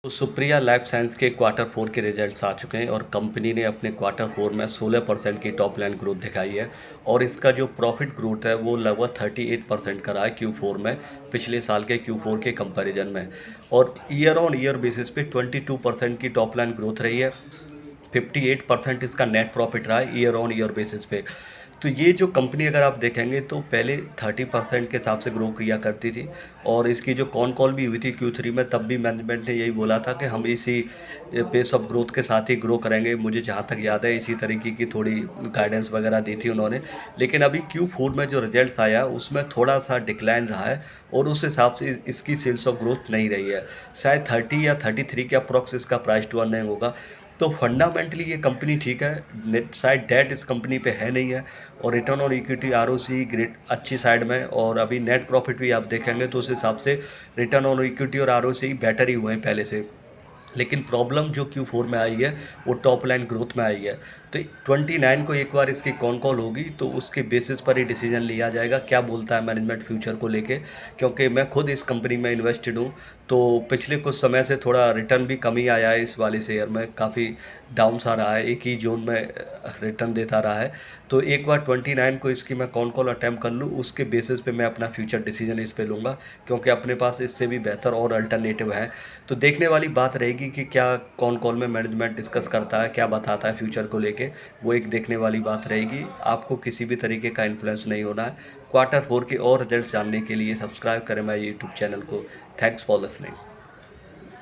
तो Supriya life science के quarter four के रिजल्ट्स आ चुके हैं और कंपनी ने अपने क्वार्टर फोर में 16% की टॉप लाइन ग्रोथ दिखाई है। और इसका जो प्रॉफिट ग्रोथ है वो लगभग 38% का रहा है क्यू फोर में, पिछले साल के क्यू फोर के कंपैरिजन में। और ईयर ऑन ईयर बेसिस पे 22% की टॉप लाइन ग्रोथ रही है। 58% इसका नेट प्रॉफिट रहा है ईयर ऑन ईयर बेसिस पे। तो ये जो कंपनी अगर आप देखेंगे तो पहले 30% के हिसाब से ग्रो किया करती थी। और इसकी जो कॉन कॉल भी हुई थी Q3 में, तब भी मैनेजमेंट ने यही बोला था कि हम इसी पेस ऑफ ग्रोथ के साथ ही ग्रो करेंगे। मुझे जहाँ तक याद है इसी तरीके की थोड़ी गाइडेंस वगैरह दी थी उन्होंने। लेकिन अभी Q4 में जो रिजल्ट्स आया उसमें थोड़ा सा डिक्लाइन रहा है और उस हिसाब से इसकी सेल्स ऑफ ग्रोथ नहीं रही है। शायद 30 या 33 के अप्रॉक्स इसका प्राइस टू अर्निंग होगा। तो फंडामेंटली ये कंपनी ठीक है। नेट शायद डेट इस कंपनी पे है नहीं है। और return on equity ROC great अच्छी साइड में। और अभी नेट प्रॉफिट भी आप देखेंगे तो उस हिसाब से रिटर्न ऑन इक्विटी और ROC बेटर ही हुए हैं पहले से। लेकिन प्रॉब्लम जो Q4 में आई है वो टॉप लाइन ग्रोथ में आई है। तो 29 को एक बार इसकी कॉन कॉल होगी तो उसके बेसिस पर ही डिसीजन लिया जाएगा क्या बोलता है मैनेजमेंट फ्यूचर को लेके। क्योंकि मैं खुद इस कंपनी में इन्वेस्टेड हूँ। तो पिछले कुछ समय से थोड़ा रिटर्न भी कम ही आया है इस वाले शेयर में, काफ़ी डाउन सा रहा है, एक ही जोन में रिटर्न देता रहा है। तो एक बार 29 को इसकी मैं कॉन कॉल अटैम्प्ट कर लूँ, उसके बेसिस पे मैं अपना फ्यूचर डिसीजन इस पे लूँगा। क्योंकि अपने पास इससे भी बेहतर और अल्टरनेटिव है। तो देखने वाली बात रहेगी कि क्या कौन कॉल में मैनेजमेंट डिस्कस करता है, क्या बताता है फ्यूचर को लेके, वो एक देखने वाली बात रहेगी। आपको किसी भी तरीके का इन्फ्लुएंस नहीं होना है। क्वार्टर फोर के और रिजल्ट्स जानने के लिए सब्सक्राइब करें मेरे यूट्यूब चैनल को। Thanks for listening.